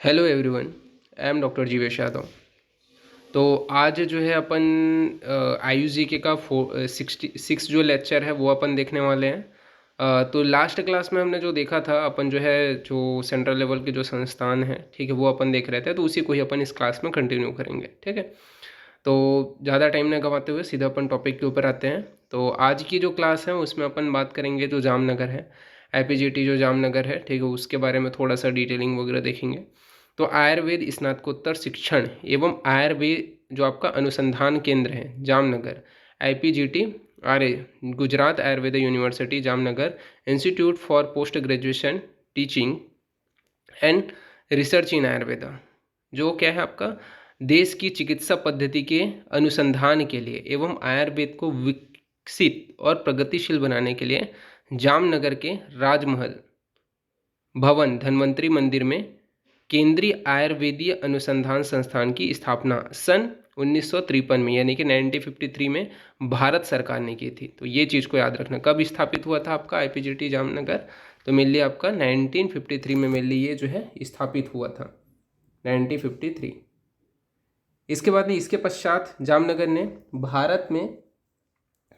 Hello everyone. I am doctor Jeevesh Yadav. तो आज जो है अपन IUGK का 66 जो लेक्चर है वो अपन देखने वाले हैं। तो लास्ट क्लास में हमने जो देखा था अपन जो है जो सेंट्रल लेवल के जो संस्थान हैं, ठीक है, वो अपन देख रहे थे। तो उसी को ही अपन इस क्लास में कंटिन्यू करेंगे, ठीक है। तो ज़्यादा टाइम न गंवाते हुए सीधा अपन टॉपिक के ऊपर आते हैं। तो आज की जो क्लास है उसमें अपन बात करेंगे जो जामनगर है, IPGT जो जामनगर है, ठीक है, उसके बारे में थोड़ा सा डिटेलिंग वगैरह देखेंगे। तो आयुर्वेद स्नातकोत्तर शिक्षण एवं आयुर्वेद जो आपका अनुसंधान केंद्र है Jamnagar, IPGT Arya Gujarat Ayurveda university Jamnagar, institute for post graduation teaching and research इन आयुर्वेदा, जो क्या है आपका देश की चिकित्सा पद्धति के अनुसंधान के लिए एवं आयुर्वेद को विकसित और प्रगतिशील बनाने के लिए जामनगर के राजमहल भवन धन्वंतरी मंदिर में केंद्रीय आयुर्वेदीय अनुसंधान संस्थान की स्थापना सन 1953 में यानी कि 1953 में भारत सरकार ने की थी। तो ये चीज़ को याद रखना, कब स्थापित हुआ था आपका IPGT जामनगर, तो मेनली आपका 1953 में मेनली ये जो है स्थापित हुआ था, 1953। इसके बाद इसके पश्चात जामनगर ने भारत में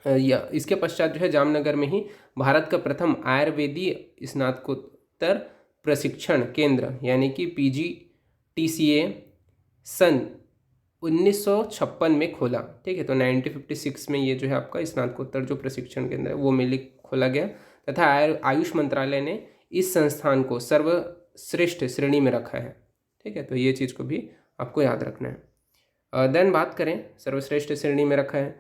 या इसके पश्चात जो है जामनगर में ही भारत का प्रथम आयुर्वेदीय स्नातकोत्तर प्रशिक्षण केंद्र यानी कि PGTCA सन 1956 में खोला, ठीक है। तो 1956 में ये जो है आपका स्नातकोत्तर जो प्रशिक्षण केंद्र है वो मिली खोला गया तथा आयुष मंत्रालय ने इस संस्थान को सर्वश्रेष्ठ श्रेणी में रखा है, ठीक है। तो ये चीज़ को भी आपको याद रखना है। देन बात करें सर्वश्रेष्ठ श्रेणी में रखा है,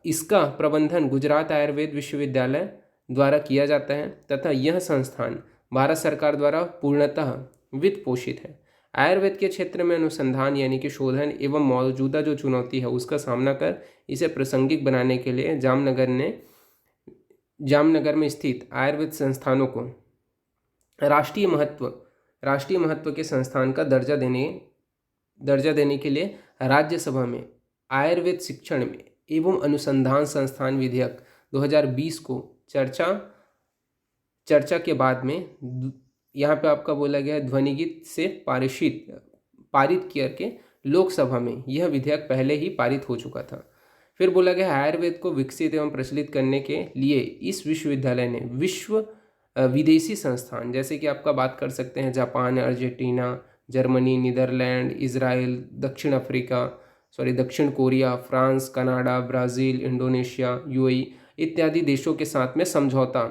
इसका प्रबंधन गुजरात आयुर्वेद विश्वविद्यालय द्वारा किया जाता है तथा यह संस्थान भारत सरकार द्वारा पूर्णतः वित्त पोषित है। आयुर्वेद के क्षेत्र में अनुसंधान यानी कि शोधन एवं मौजूदा जो चुनौती है उसका सामना कर इसे प्रासंगिक बनाने के लिए जामनगर में स्थित आयुर्वेद संस्थानों को राष्ट्रीय महत्व के संस्थान का दर्जा देने के लिए राज्यसभा में आयुर्वेद शिक्षण में एवं अनुसंधान संस्थान विधेयक 2020 को चर्चा के बाद में यहाँ पे आपका बोला गया ध्वनिगीत से पारित करके लोकसभा में यह विधेयक पहले ही पारित हो चुका था। फिर बोला गया आयुर्वेद को विकसित एवं प्रचलित करने के लिए इस विश्वविद्यालय ने विदेशी संस्थान जैसे कि आपका बात कर सकते हैं Japan, Argentina, Germany, Netherland, Israel, दक्षिण Korea, France, Canada, Brazil, Indonesia, UAE इत्यादि देशों के साथ में समझौता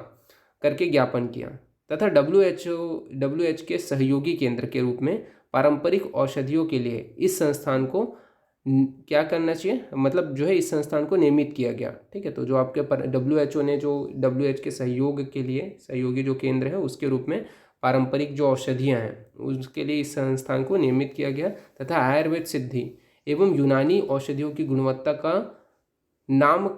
करके ज्ञापन किया तथा WHO के सहयोगी केंद्र के रूप में पारंपरिक औषधियों के लिए इस संस्थान को क्या करना चाहिए, मतलब जो है इस संस्थान को नियमित किया गया, ठीक है। तो जो आपके WHO ने जो WHO के सहयोग के लिए सहयोगी जो केंद्र है उसके रूप में पारंपरिक जो औषधियाँ हैं उसके लिए इस संस्थान को नियमित किया गया तथा आयुर्वेद सिद्धि एवं यूनानी औषधियों की गुणवत्ता का नाम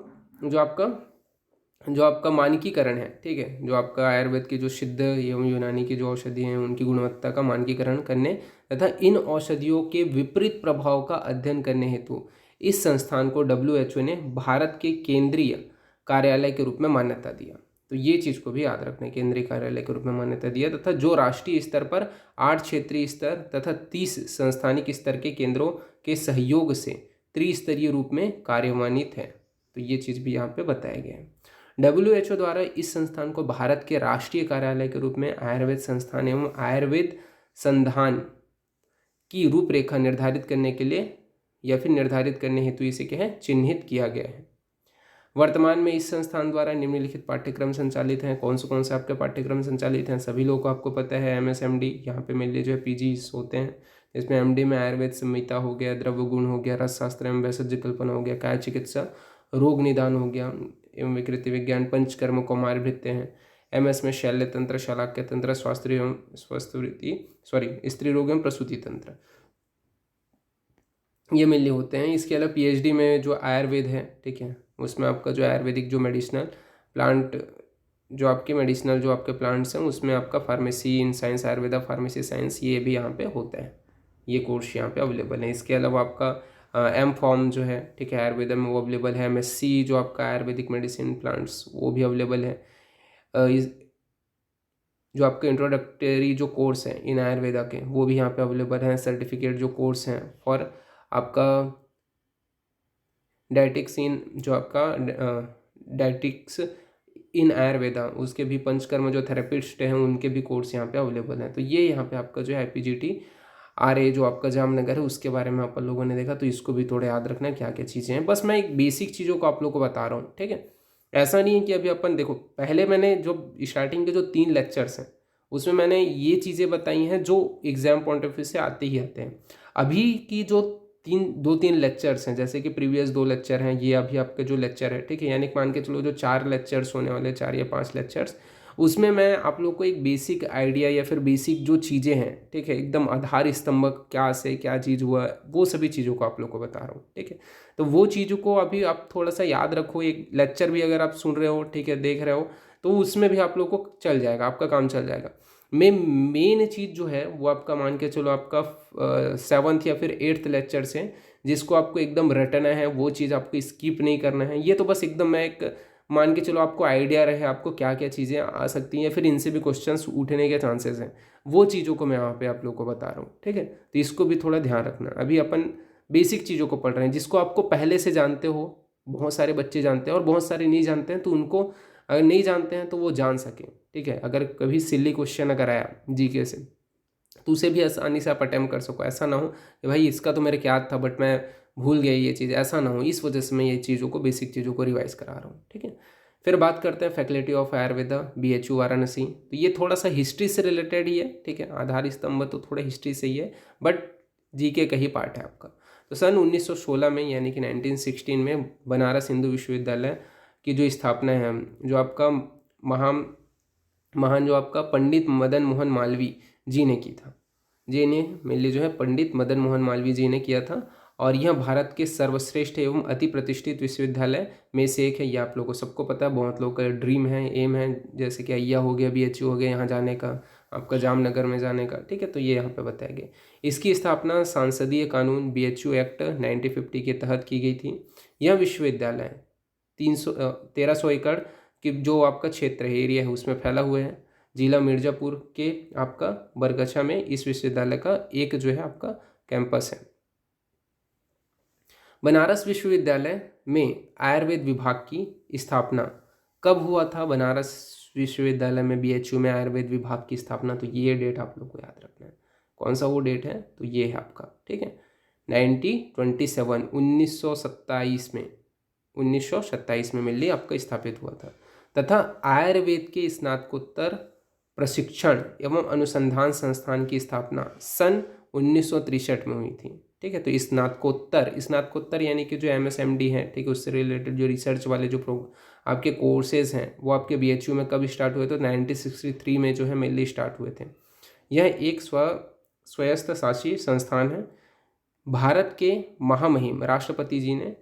जो आपका मानकीकरण है, ठीक है, जो आपका आयुर्वेद की जो सिद्ध एवं यूनानी की जो औषधि हैं उनकी गुणवत्ता का मानकीकरण करने तथा इन औषधियों के विपरीत प्रभाव का अध्ययन करने हेतु इस संस्थान को WHO ने भारत के केंद्रीय कार्यालय के रूप में मान्यता दिया। तो ये चीज़ को भी याद रखना, केंद्रीय कार्यालय के रूप में मान्यता दिया तथा जो राष्ट्रीय स्तर पर 8 क्षेत्रीय स्तर तथा 30 संस्थानिक स्तर के केंद्रों के सहयोग से त्रिस्तरीय रूप में कार्यान्वित है। तो ये चीज़ भी यहाँ पे बताया गया है। WHO द्वारा इस संस्थान को भारत के राष्ट्रीय कार्यालय के रूप में आयुर्वेद संस्थान एवं आयुर्वेद संधान की रूपरेखा निर्धारित करने के लिए या फिर निर्धारित करने हेतु इसे क्या है चिन्हित किया गया है। वर्तमान में इस संस्थान द्वारा निम्नलिखित पाठ्यक्रम संचालित हैं। कौन से आपके पाठ्यक्रम संचालित हैं सभी लोगों को आपको पता है। MS MD यहाँ पे मेनली जो है PGs होते हैं, इसमें MD में आयुर्वेद संहिता हो गया, द्रव्य गुण हो गया, रसशास्त्र एवं वैषज्य कल्पना हो गया, काया चिकित्सा, रोग निदान हो गया एवं विकृति विज्ञान, पंचकर्म, कौमार भृत्य हैं। MS में शल्य तंत्र, शलाक्य तंत्र, स्त्री रोग एवं प्रसूति तंत्र, ये मेनली होते हैं। इसके अलावा PhD में जो आयुर्वेद है, ठीक है, उसमें आपका जो आयुर्वेदिक जो मेडिसिनल प्लांट जो आपके प्लांट्स हैं उसमें आपका pharmacy in science, Ayurveda pharmacy science, ये भी यहाँ पे होता है, ये कोर्स यहाँ पे अवेलेबल है। इसके अलावा आपका M.Pharm जो है, ठीक है, आयुर्वेदा में वो अवेलेबल है। MSc जो आपका आयुर्वेदिक मेडिसिन प्लांट्स वो भी अवेलेबल है। जो आपके इंट्रोडक्टरी जो कोर्स हैं इन आयुर्वेदा के वो भी यहाँ पे अवेलेबल हैं। सर्टिफिकेट जो कोर्स हैं फॉर आपका डायटिक्स इन जो आपका डायटिक्स इन आयुर्वेदा, उसके भी पंचकर्म जो थेरेपिस्ट हैं उनके भी कोर्स यहाँ पे अवेलेबल हैं। तो ये यहाँ पे आपका जो है IPGT RA जो आपका जामनगर है उसके बारे में अपन लोगों ने देखा, तो इसको भी थोड़ा याद रखना है क्या क्या चीज़ें हैं। बस मैं एक बेसिक चीज़ों को आप लोगों को बता रहा हूँ, ठीक है। ऐसा नहीं है कि अभी अपन देखो, पहले मैंने जो स्टार्टिंग के जो 3 लेक्चर्स हैं उसमें मैंने ये चीज़ें बताई हैं जो एग्जाम पॉइंट ऑफ व्यू से आते ही आते हैं। अभी की जो 2-3 लेक्चर्स हैं, जैसे कि प्रीवियस 2 लेक्चर हैं, ये अभी आपके जो लेक्चर है, ठीक है, यानी मान के चलो जो 4 लेक्चर्स होने वाले, 4 या 5 लेक्चर्स, उसमें मैं आप लोग को एक बेसिक आइडिया या फिर बेसिक जो चीज़ें हैं, ठीक है, एकदम आधार स्तंभ क्या से क्या चीज़ हुआ, वो सभी चीज़ों को आप लोग को बता रहा हूँ, ठीक है। तो वो चीज़ों को अभी आप थोड़ा सा याद रखो। एक लेक्चर भी अगर आप सुन रहे हो, ठीक है, देख रहे हो, तो उसमें भी आप लोग को चल जाएगा, आपका काम चल जाएगा। मेन चीज़ जो है वो आपका मान के चलो आपका 7th या फिर 8th लेक्चर से, जिसको आपको एकदम रटना है, वो चीज़ आपको स्किप नहीं करना है। ये तो बस एकदम मैं एक मान के चलो आपको आइडिया रहे आपको क्या क्या चीज़ें आ सकती हैं या फिर इनसे भी क्वेश्चंस उठने के चांसेस हैं, वो चीज़ों को मैं यहाँ पे आप लोगों को बता रहा हूँ, ठीक है। तो इसको भी थोड़ा ध्यान रखना। अभी अपन बेसिक चीज़ों को पढ़ रहे हैं जिसको आपको पहले से जानते हो, बहुत सारे बच्चे जानते हैं और बहुत सारे नहीं जानते हैं, तो उनको अगर नहीं जानते हैं तो वो जान सकें, ठीक है। अगर कभी सिली क्वेश्चन अगर आया GK से, तो उसे भी आसानी से आप अटेम्प्ट कर सको। ऐसा ना हो कि भाई इसका तो मेरे को याद था बट मैं भूल गया ये चीज़, ऐसा ना हो। इस वजह से मैं ये चीज़ों को, बेसिक चीज़ों को रिवाइज करा रहा हूँ, ठीक है। फिर बात करते हैं faculty of Ayurveda BHU Varanasi. तो ये थोड़ा सा हिस्ट्री से रिलेटेड ही है, ठीक है। आधार स्तंभ तो थोड़ा हिस्ट्री से ही है, बट GK का ही पार्ट है आपका। तो सन 1916 में यानी कि 1916 में बनारस हिंदू विश्वविद्यालय की जो स्थापना है, जो आपका महान जो आपका पंडित मदन मोहन मालवीय जी ने की था। जी ने मेनली जो है पंडित मदन मोहन मालवीय जी ने किया था, और यह भारत के सर्वश्रेष्ठ एवं अति प्रतिष्ठित विश्वविद्यालय में से एक है। ये आप लोगों को सबको पता है, बहुत लोगों का ड्रीम है, एम है, जैसे कि अय्या हो गया, BHU हो गया, यहाँ जाने का, आपका जामनगर में जाने का, ठीक है। तो ये यहाँ पे बताया गया। इसकी स्थापना सांसदीय कानून BHU एक्ट 1950 के तहत की गई थी। यह विश्वविद्यालय 1300 एकड़ की जो आपका क्षेत्र है, एरिया है, उसमें फैला हुआ है। जिला मिर्ज़ापुर के आपका बरगछा में इस विश्वविद्यालय का एक जो है आपका कैंपस है। बनारस विश्वविद्यालय में आयुर्वेद विभाग की स्थापना कब हुआ था? बनारस विश्वविद्यालय में BHU में आयुर्वेद विभाग की स्थापना, तो ये डेट आप लोग को याद रखना है। कौन सा वो डेट है? तो ये है आपका, ठीक है, 1927 में 1927 में मिलकर आपका स्थापित हुआ था, तथा आयुर्वेद के स्नातकोत्तर प्रशिक्षण एवं अनुसंधान संस्थान की स्थापना सन 1963 में हुई थी, ठीक है। तो स्नातकोत्तर यानी कि जो MSMD है, ठीक है, उससे रिलेटेड जो रिसर्च वाले जो आपके कोर्सेज हैं वो आपके BHU में कब स्टार्ट हुए? तो 1963 में जो है मेनली स्टार्ट हुए थे। यह एक स्वायत्त शासी संस्थान है। भारत के महामहिम राष्ट्रपति जी ने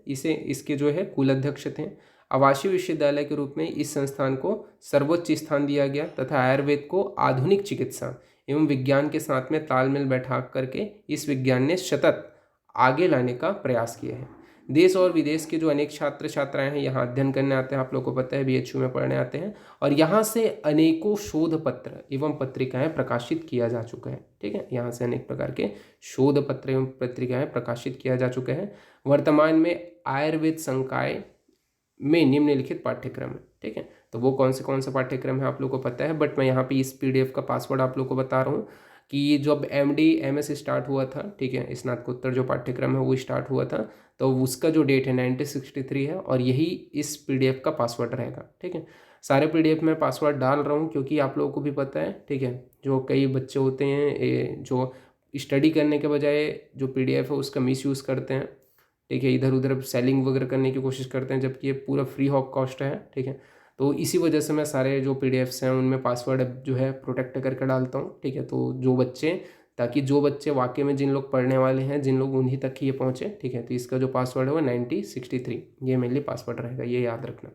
इसके जो है कुलाध्यक्ष थे। आवासीय विश्वविद्यालय के रूप में इस संस्थान को सर्वोच्च स्थान दिया गया, तथा आयुर्वेद को आधुनिक चिकित्सा एवं विज्ञान के साथ में तालमेल बैठा करके इस विज्ञान ने सतत आगे लाने का प्रयास किया है। देश और विदेश के जो अनेक छात्र छात्राएं हैं यहाँ अध्ययन करने आते हैं, आप लोगों को पता है, BHU में पढ़ने आते हैं, और यहाँ से अनेकों शोध पत्र एवं पत्रिकाएं प्रकाशित किया जा चुका है, ठीक है। यहाँ से अनेक प्रकार के शोध पत्र एवं पत्रिकाएं प्रकाशित किया जा चुके हैं। वर्तमान में आयुर्वेद संकाय में निम्नलिखित पाठ्यक्रम है, ठीक है। तो वो कौन से पाठ्यक्रम है आप लोगों को पता है, बट मैं यहाँ पे इस PDF का पासवर्ड आप लोगों को बता रहा हूँ कि जब MD MS स्टार्ट हुआ था, ठीक है, स्नातकोत्तर जो पाठ्यक्रम है वो स्टार्ट हुआ था, तो उसका जो डेट है 1963 है, और यही इस PDF का पासवर्ड रहेगा, ठीक है। सारे PDF में पासवर्ड डाल रहा हूँ क्योंकि आप लोगों को भी पता है, ठीक है, जो कई बच्चे होते हैं जो स्टडी करने के बजाय जो PDF है उसका मिसयूज़ करते हैं, ठीक है, इधर उधर सेलिंग वगैरह करने की कोशिश करते हैं, जबकि ये पूरा फ्री ऑफ कॉस्ट है, ठीक है। तो इसी वजह से मैं सारे जो PDFs हैं उनमें पासवर्ड जो है प्रोटेक्ट करके डालता हूँ, ठीक है। तो ताकि जो बच्चे वाकई में जिन लोग पढ़ने वाले हैं, जिन लोग उन्हीं तक ही ये पहुँचे, ठीक है। तो इसका जो पासवर्ड है वो 1963 ये मेनली पासवर्ड रहेगा, ये याद रखना,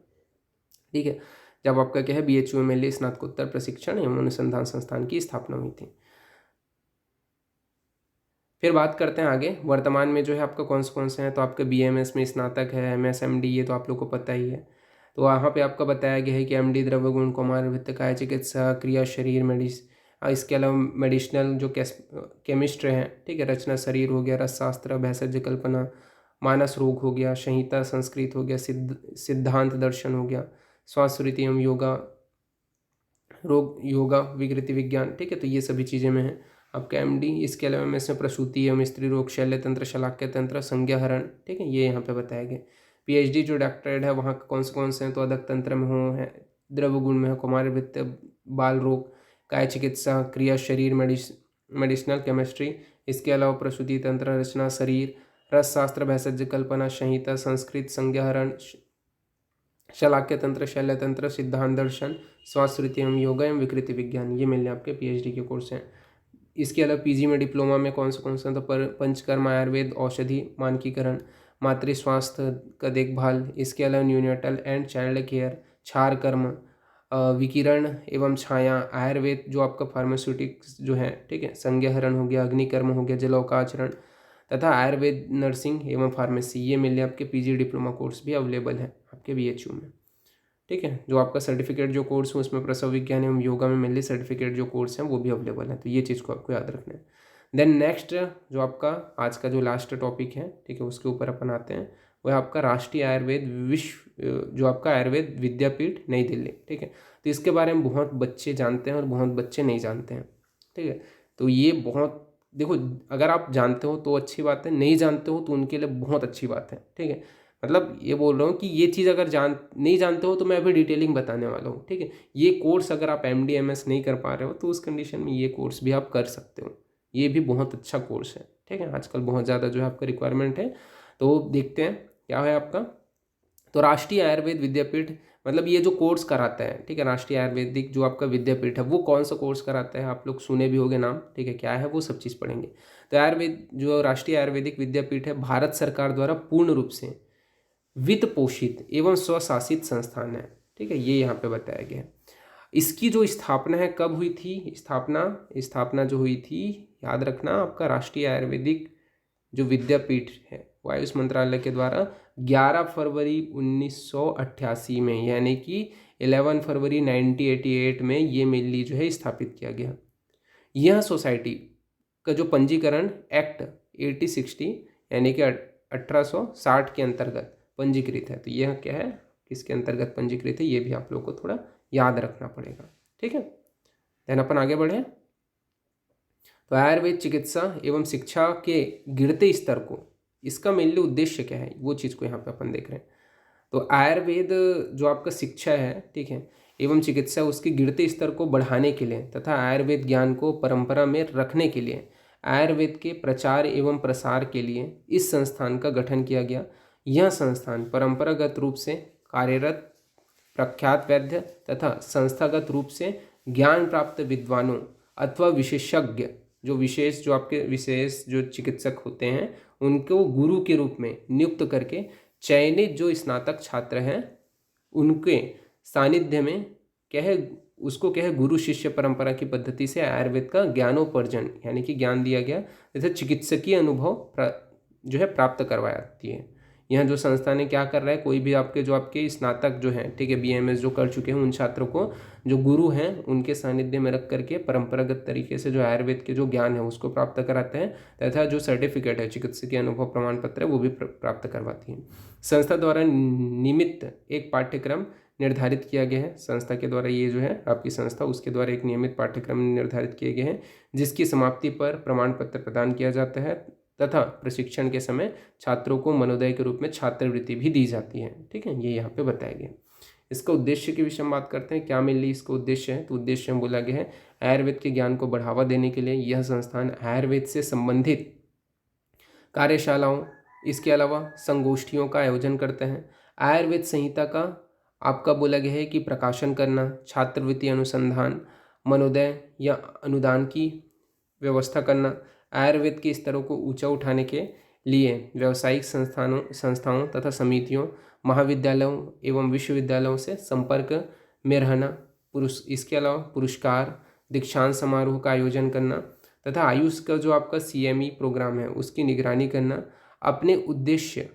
ठीक है। जब आपका क्या है BHU में मेनली स्नातकोत्तर प्रशिक्षण एवं अनुसंधान संस्थान की स्थापना हुई थी। फिर बात करते हैं आगे, वर्तमान में जो है आपका कौन से हैं, तो आपका BMS में स्नातक है, MSMD ये तो आप लोग को पता ही है। तो वहाँ पे आपका बताया गया है कि एमडी द्रव्य गुण कुमारभित्त काय चिकित्सा क्रिया शरीर इसके अलावा मेडिसिनल जो केमिस्ट हैं, ठीक है, रचना शरीर हो गया, रसशास्त्र, भेषज कल्पना, मानस रोग हो गया, संहिता संस्कृत हो गया, सिद्धांत दर्शन हो गया, स्वास्थ्य एवं योगा विकृति विज्ञान, ठीक है। तो ये सभी चीज़ें में है आपका एमडी। इसके अलावा में इसमें प्रसूति एवं स्त्री रोग, शल्य तंत्र, शलाक्य तंत्र, संज्ञाहरण, ठीक है, ये यहाँ पे बताया गया। पीएचडी जो डॉक्टरेट है वहाँ कौन से हैं, तो अदक तंत्र में हो, है द्रव्य गुण में है, कुमारभित्त, बाल रोग, काय चिकित्सा, क्रिया शरीर, मेडिसिनल केमिस्ट्री। इसके अलावा प्रसूति तंत्र, रचना शरीर, रसशास्त्र, भेषज कल्पना, संहिता संस्कृत, संज्ञाहरण, शलाक्य तंत्र, शल्य तंत्र, सिद्धांत दर्शन, स्वास्थ्य एवं योगा एवं विकृति विज्ञान, ये मिलने आपके पीएचडी के कोर्स हैं। इसके अलावा पीजी में डिप्लोमा में कौन से हैं, तो पंचकर्म, आयुर्वेद, औषधि, मानकीकरण, मातृ स्वास्थ्य का देखभाल। इसके अलावा न्यूनेटल एंड चाइल्ड केयर, क्षार कर्म, विकिरण एवं छाया, आयुर्वेद जो आपका फार्मास्यूटिक्स जो है, ठीक है, संज्ञाहरण हो गया, अग्निकर्म हो गया, जलौकाचरण, तथा आयुर्वेद, नर्सिंग एवं फार्मेसी, ये मिले आपके पीजी डिप्लोमा कोर्स भी अवेलेबल है आपके बीएचयू में, ठीक है। जो आपका सर्टिफिकेट जो कोर्स है उसमें प्रसव विज्ञान एवं योगा में मेनली सर्टिफिकेट जो कोर्स हैं वो भी अवेलेबल है, तो ये चीज़ को आपको याद रखना है। देन नेक्स्ट जो आपका आज का जो लास्ट टॉपिक है, ठीक है, उसके ऊपर अपन आते हैं, वह आपका राष्ट्रीय आयुर्वेद जो आपका आयुर्वेद विद्यापीठ नई दिल्ली, ठीक है। तो इसके बारे में बहुत बच्चे जानते हैं और बहुत बच्चे नहीं जानते हैं, ठीक है। तो ये बहुत, देखो, अगर आप जानते हो तो अच्छी बात है, नहीं जानते हो तो उनके लिए बहुत अच्छी बात है, ठीक है। मतलब ये बोल रहा हूँ कि ये चीज़ अगर नहीं जानते हो तो मैं अभी डिटेलिंग बताने वाला हूँ, ठीक है। ये कोर्स अगर आप एमडी एमएस नहीं कर पा रहे हो तो उस कंडीशन में ये कोर्स भी आप कर सकते हो, ये भी बहुत अच्छा कोर्स है, ठीक है। आजकल बहुत ज़्यादा जो है आपका रिक्वायरमेंट है, तो देखते हैं क्या है आपका। तो राष्ट्रीय आयुर्वेद विद्यापीठ, मतलब ये जो कोर्स कराता है, ठीक है, राष्ट्रीय आयुर्वेदिक जो आपका विद्यापीठ है वो कौन सा कोर्स कराता है, आप लोग सुने भी होंगे नाम, ठीक है, क्या है वो सब चीज़ पढ़ेंगे। तो आयुर्वेद जो राष्ट्रीय आयुर्वेदिक विद्यापीठ है भारत सरकार द्वारा पूर्ण रूप से वित्त पोषित एवं स्वशासित संस्थान है, ठीक है, ये यहाँ पे बताया गया है। इसकी जो स्थापना है कब हुई थी, स्थापना जो हुई थी, याद रखना, आपका राष्ट्रीय आयुर्वेदिक जो विद्यापीठ है वो आयुष मंत्रालय के द्वारा 11 फरवरी 1988 में, यानी कि 11 फरवरी 1988 में ये मेनली जो है स्थापित किया गया। यह सोसाइटी का जो पंजीकरण एक्ट 8060 यानी कि 1860 के अंतर्गत पंजीकृत है। तो यह क्या है, किसके अंतर्गत पंजीकृत है, ये भी आप लोग को थोड़ा याद रखना पड़ेगा, ठीक है। देन अपन आगे बढ़े। तो आयुर्वेद चिकित्सा एवं शिक्षा के गिरते स्तर को, इसका मेनली उद्देश्य क्या है, वो चीज़ को यहाँ पे अपन देख रहे हैं। तो आयुर्वेद जो आपका शिक्षा है, ठीक है, एवं चिकित्सा, उसके गिरते स्तर को बढ़ाने के लिए तथा आयुर्वेद ज्ञान को परंपरा में रखने के लिए आयुर्वेद के प्रचार एवं प्रसार के लिए इस संस्थान का गठन किया गया। यह संस्थान परंपरागत रूप से कार्यरत प्रख्यात वैद्य तथा संस्थागत रूप से ज्ञान प्राप्त विद्वानों अथवा विशेषज्ञ, जो आपके विशेष जो चिकित्सक होते हैं उनको गुरु के रूप में नियुक्त करके चयनित जो स्नातक छात्र हैं उनके सानिध्य में क्या है, उसको क्या है, गुरु शिष्य परंपरा की पद्धति से आयुर्वेद का ज्ञानोपर्जन यानी कि ज्ञान दिया गया, जैसे चिकित्सकीय अनुभव जो है प्राप्त करवाती है। यह जो संस्था ने क्या कर रहा है, कोई भी आपके स्नातक जो हैं, ठीक है, बीएमएस जो कर चुके हैं, उन छात्रों को जो गुरु हैं उनके सानिध्य में रख करके परंपरागत तरीके से जो आयुर्वेद के जो ज्ञान है उसको प्राप्त कराते हैं तथा जो सर्टिफिकेट है, चिकित्सकीय अनुभव प्रमाण पत्र है, वो भी प्राप्त करवाती है। संस्था द्वारा नियमित एक पाठ्यक्रम निर्धारित किया गया है। संस्था के द्वारा, ये जो है आपकी संस्था, उसके द्वारा एक नियमित पाठ्यक्रम निर्धारित किए गए हैं जिसकी समाप्ति पर प्रमाण पत्र प्रदान किया जाता है तथा प्रशिक्षण के समय छात्रों को मनोदय के रूप में छात्रवृत्ति भी दी जाती है, ठीक है, ये यहाँ पे बताया गया। इसका उद्देश्य के विषय में बात करते हैं, क्या मेनली इसका उद्देश्य है, तो उद्देश्य में बोला गया है आयुर्वेद के ज्ञान को बढ़ावा देने के लिए यह संस्थान आयुर्वेद से संबंधित कार्यशालाओं, इसके अलावा संगोष्ठियों का आयोजन करते हैं। आयुर्वेद संहिता का आपका बोला गया है कि प्रकाशन करना, छात्रवृत्ति अनुसंधान, मनोदय या अनुदान की व्यवस्था करना, आयुर्वेद के स्तरों को ऊंचा उठाने के लिए व्यावसायिक संस्थाओं तथा समितियों, महाविद्यालयों एवं विश्वविद्यालयों से संपर्क में रहना, इसके अलावा पुरस्कार, दीक्षांत समारोह का आयोजन करना तथा आयुष का जो आपका CME प्रोग्राम है उसकी निगरानी करना, अपने उद्देश्य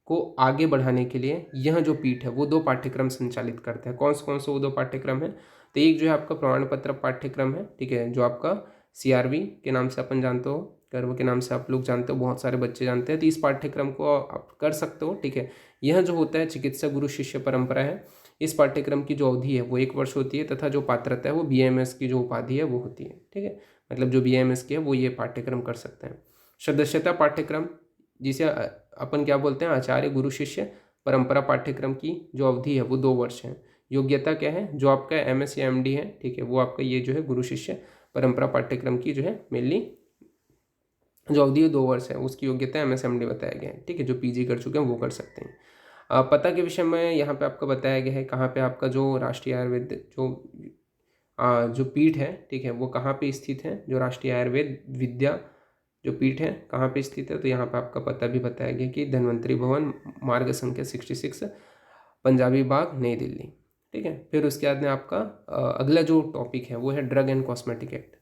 को आगे बढ़ाने के लिए यह जो पीठ है वो 2 पाठ्यक्रम संचालित करता है। कौन से वो 2 पाठ्यक्रम है? तो एक जो है आपका प्रमाण पत्र पाठ्यक्रम है, ठीक है, जो आपका CRB के नाम से अपन जानते हो, गर्व के नाम से आप लोग जानते हो, बहुत सारे बच्चे जानते हैं। तो इस पाठ्यक्रम को आप कर सकते हो, ठीक है। यह जो होता है चिकित्सा गुरु शिष्य परंपरा है। इस पाठ्यक्रम की जो अवधि है वो 1 वर्ष होती है तथा जो पात्रता है वो BAMS की जो उपाधि है वो होती है, ठीक है। मतलब जो BAMS की है वो ये पाठ्यक्रम कर सकते हैं। सदस्यता पाठ्यक्रम, जिसे अपन क्या बोलते हैं, आचार्य गुरु शिष्य परंपरा पाठ्यक्रम की जो अवधि है वो 2 वर्ष है। योग्यता क्या है? जो आपका MS या MD है, ठीक है, वो आपका ये जो है गुरु शिष्य परंपरा पाठ्यक्रम की जो है मेनली जो अवधि 2 वर्ष है, उसकी योग्यता MS MD बताया गया है, ठीक है। जो PG कर चुके हैं वो कर सकते हैं। पता के विषय में यहाँ पे आपको बताया गया है कहाँ पे आपका जो राष्ट्रीय आयुर्वेद जो पीठ है, ठीक है, वो कहाँ पे स्थित है। जो राष्ट्रीय आयुर्वेद विद्या जो पीठ है कहाँ पे स्थित है, तो यहाँ पे आपका पता भी बताया गया कि धन्वंतरी भवन, मार्ग संख्या 66, पंजाबी बाग, नई दिल्ली, ठीक है। फिर उसके बाद में आपका अगला जो टॉपिक है वो है ड्रग एंड कॉस्मेटिक एक्ट।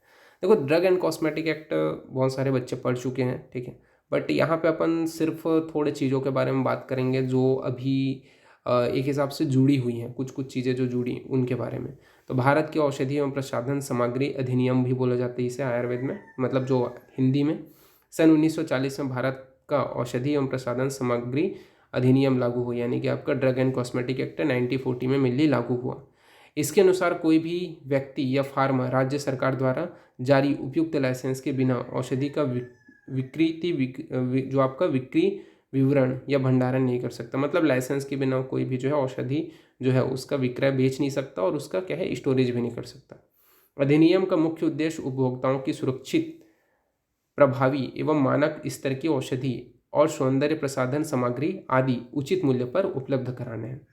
देखो, ड्रग एंड कॉस्मेटिक एक्ट बहुत सारे बच्चे पढ़ चुके हैं, ठीक है, बट यहाँ पे अपन सिर्फ थोड़े चीज़ों के बारे में बात करेंगे जो अभी एक हिसाब से जुड़ी हुई हैं, कुछ कुछ चीज़ें जो जुड़ी उनके बारे में। तो भारत के औषधि एवं प्रसाधन सामग्री अधिनियम भी बोला जाता है इसे आयुर्वेद में, मतलब जो हिंदी में सन 1940 में भारत का औषधि एवं प्रसाधन सामग्री अधिनियम लागू हुआ, यानी कि आपका ड्रग एंड कॉस्मेटिक एक्ट 1940 में मिलली लागू हुआ। इसके अनुसार कोई भी व्यक्ति या फार्मा राज्य सरकार द्वारा जारी उपयुक्त लाइसेंस के बिना औषधि का जो आपका बिक्री विवरण या भंडारण नहीं कर सकता। मतलब लाइसेंस के बिना कोई भी जो है औषधि जो है उसका विक्रय बेच नहीं सकता और उसका क्या है स्टोरेज भी नहीं कर सकता। अधिनियम का मुख्य उद्देश्य उपभोक्ताओं की सुरक्षित, प्रभावी एवं मानक स्तर की औषधि और सौंदर्य प्रसाधन सामग्री आदि उचित मूल्य पर उपलब्ध कराने हैं।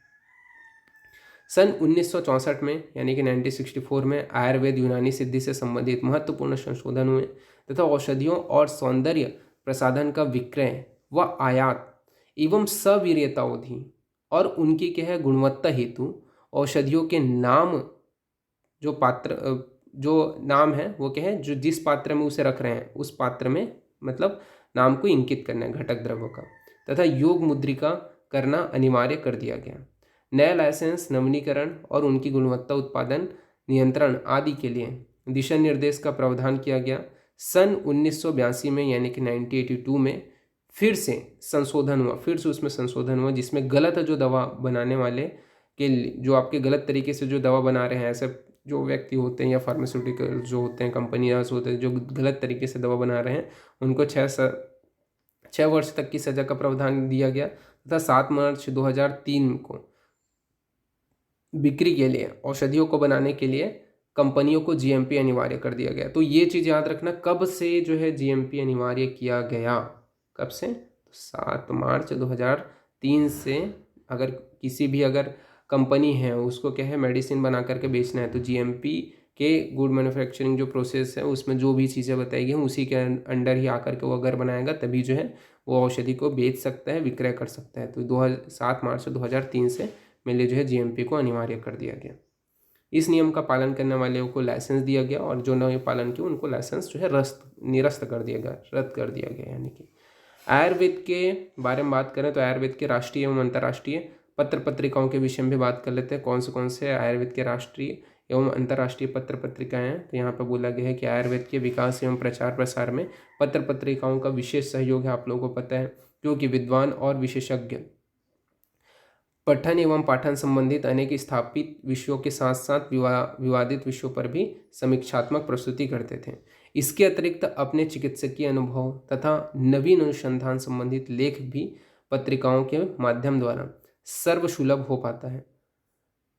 सन 1964 में यानी कि 1964 में आयुर्वेद यूनानी सिद्धि से संबंधित महत्वपूर्ण संशोधन हुए तथा औषधियों और सौंदर्य प्रसाधन का विक्रय व आयात एवं सवीर्यता अवधि और उनकी क्या है गुणवत्ता हेतु औषधियों के नाम, जो नाम है वो क्या है, जो जिस पात्र में उसे रख रहे हैं उस पात्र में मतलब नाम को इंकित करना है घटक द्रव्य का, तथा योग मुद्रिका करना अनिवार्य कर दिया गया। नया लाइसेंस नवीनीकरण और उनकी गुणवत्ता उत्पादन नियंत्रण आदि के लिए दिशा निर्देश का प्रावधान किया गया। सन 1982 में यानी कि 1982 में फिर से उसमें संशोधन हुआ जिसमें गलत जो दवा बनाने वाले के जो आपके गलत तरीके से जो दवा बना रहे हैं, ऐसे जो व्यक्ति होते हैं या फार्मास्यूटिकल जो होते हैं, कंपनियां होते हैं जो गलत तरीके से दवा बना रहे हैं, उनको 6 वर्ष तक की सजा का प्रावधान दिया गया तथा 7 मार्च 2003 को बिक्री के लिए औषधियों को बनाने के लिए कंपनियों को GMP अनिवार्य कर दिया गया। तो ये चीज़ याद रखना, कब से जो है GMP अनिवार्य किया गया, कब से? 7 मार्च 2003 से। अगर किसी भी अगर कंपनी है उसको क्या है मेडिसिन बना करके बेचना है तो GMP के गुड मैन्युफैक्चरिंग जो प्रोसेस है उसमें जो भी चीज़ें बताई गई हैं उसी के अंडर ही आकर के वो अगर बनाएगा तभी जो है वो औषधि को बेच सकता है, विक्रय कर सकता है। तो 7 मार्च 2003 से मेरे जो है GMP को अनिवार्य कर दिया गया। इस नियम का पालन करने वालों को लाइसेंस दिया गया और जो नहीं पालन किया उनको लाइसेंस जो है निरस्त कर दिया गया, रद्द कर दिया गया। यानी कि आयुर्वेद के बारे में बात करें तो आयुर्वेद के राष्ट्रीय एवं अंतर्राष्ट्रीय पत्र पत्रिकाओं के विषय में भी बात कर लेते हैं। कौन से आयुर्वेद के राष्ट्रीय एवं अंतर्राष्ट्रीय पत्र पत्रिकाएं हैं, तो यहाँ पर बोला गया है कि आयुर्वेद के विकास एवं प्रचार प्रसार में पत्र पत्रिकाओं का विशेष सहयोग है। आप लोगों को पता है क्योंकि विद्वान और विशेषज्ञ पठन एवं पाठन संबंधित अनेक स्थापित विषयों के साथ साथ विवादित विषयों पर भी समीक्षात्मक प्रस्तुति करते थे। इसके अतिरिक्त अपने चिकित्सकीय अनुभव तथा नवीन अनुसंधान संबंधित लेख भी पत्रिकाओं के माध्यम द्वारा सर्वसुलभ हो पाता है।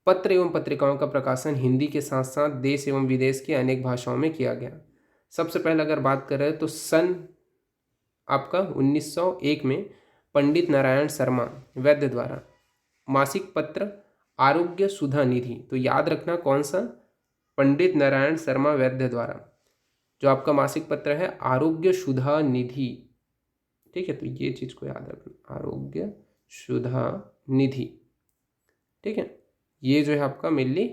पत्र एवं पत्रिकाओं का प्रकाशन हिंदी के साथ साथ देश एवं विदेश की अनेक भाषाओं में किया गया। सबसे पहले अगर बात करें तो सन आपका 1901 में पंडित नारायण शर्मा वैद्य द्वारा मासिक पत्र आरोग्य सुधा निधि, तो याद रखना कौन सा, पंडित नारायण शर्मा वैद्य द्वारा जो आपका मासिक पत्र है आरोग्य सुधा निधि, ठीक है, तो ये चीज को याद रखना, आरोग्य सुधा निधि, ठीक है, ये जो है आपका मेनली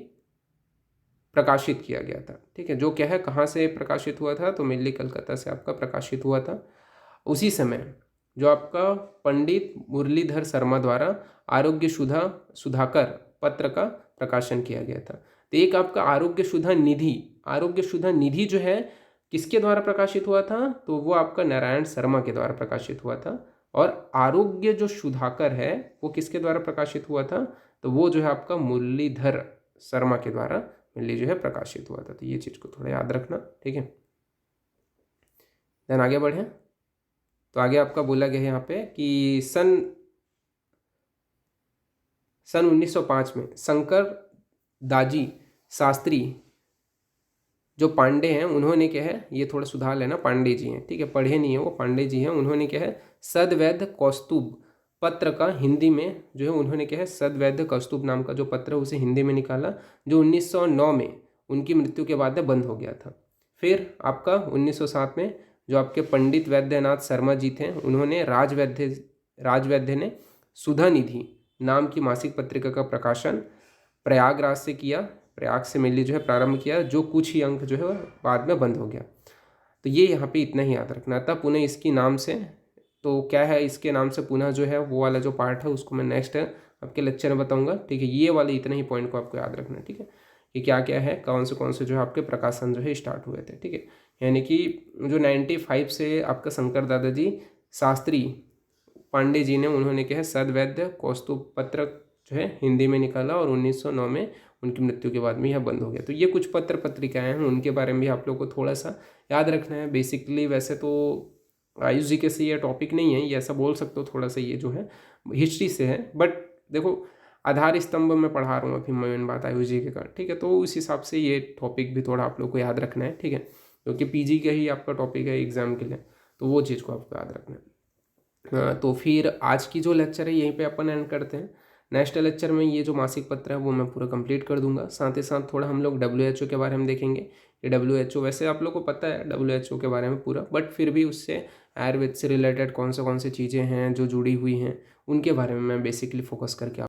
प्रकाशित किया गया था। ठीक है, जो क्या है कहाँ से प्रकाशित हुआ था, तो मेनली कलकत्ता से आपका प्रकाशित हुआ था। उसी समय जो आपका पंडित मुरलीधर शर्मा द्वारा आरोग्य सुधाकर पत्र का प्रकाशन किया गया था। तो एक आपका आरोग्य शुद्धा निधि जो है किसके द्वारा प्रकाशित हुआ था, तो वो आपका नारायण शर्मा के द्वारा प्रकाशित हुआ था। और आरोग्य जो सुधाकर है वो किसके द्वारा प्रकाशित हुआ था, तो वो जो है आपका मुरलीधर शर्मा के द्वारा जो है प्रकाशित हुआ था। तो ये चीज़ को थोड़ा याद रखना, ठीक है। देन आगे बढ़े तो आगे आपका बोला गया है यहाँ पे कि सन 1905 में शंकर दाजी शास्त्री जो पांडे हैं उन्होंने क्या है, ये थोड़ा सुधार लेना, पांडे जी हैं, ठीक है, पढ़े नहीं है वो, पांडे जी हैं। उन्होंने क्या है सदवैद्य कौस्तुभ पत्र का हिंदी में जो है उन्होंने क्या है सदवैद्य कौस्तुभ नाम का जो पत्र है उसे हिंदी में निकाला, जो 1909 में उनकी मृत्यु के बाद बंद हो गया था। फिर आपका 1907 में जो आपके पंडित वैद्यनाथ शर्मा जी थे उन्होंने राजवैद्य ने सुधा निधि नाम की मासिक पत्रिका का प्रकाशन प्रयागराज से किया, प्रयाग से मेनली जो है प्रारंभ किया, जो कुछ ही अंक जो है बाद में बंद हो गया। तो ये यहाँ पे इतना ही याद रखना था। पुनः इसकी नाम से तो क्या है, इसके नाम से पुनः जो है वो वाला जो पार्ट है उसको मैं नेक्स्ट आपके लेक्चर में बताऊंगा, ठीक है। ये वाले इतने ही पॉइंट को आपको याद रखना है, ठीक है। कि क्या क्या है, कौन से जो है आपके प्रकाशन जो है स्टार्ट हुए थे, ठीक है। यानी कि जो 95 से आपका शंकर दादाजी शास्त्री पांडे जी ने उन्होंने क्या है सदवैद्य कौस्तुभ पत्र जो है हिंदी में निकाला और 1909 में उनकी मृत्यु के बाद में यह बंद हो गया। तो ये कुछ पत्र पत्रिकाएं हैं, उनके बारे में भी आप लोग को थोड़ा सा याद रखना है। बेसिकली वैसे तो आयुष जी के से ये टॉपिक नहीं है, ये ऐसा बोल सकते हो, थोड़ा सा ये जो है हिस्ट्री से है, बट देखो आधार स्तंभ में पढ़ा रहा हूँ अभी मैं बात आयुष जी के का, ठीक है। तो उस हिसाब से ये टॉपिक भी थोड़ा आप लोग को याद रखना है, ठीक है, क्योंकि पीजी का ही आपका टॉपिक है एग्जाम के लिए, तो वो चीज़ को आपको याद रखना है। तो फिर आज की जो लेक्चर है यहीं पे अपन एंड करते हैं। नेक्स्ट लेक्चर में ये जो मासिक पत्र है वो मैं पूरा कंप्लीट कर दूंगा। साथ ही साथ थोड़ा हम लोग WHO के बारे में देखेंगे। ये WHO वैसे आप लोग को पता है WHO के बारे में पूरा, बट फिर भी उससे आयुर्वेद से रिलेटेड कौन से चीज़ें हैं जो जुड़ी हुई हैं उनके बारे में मैं बेसिकली फोकस करके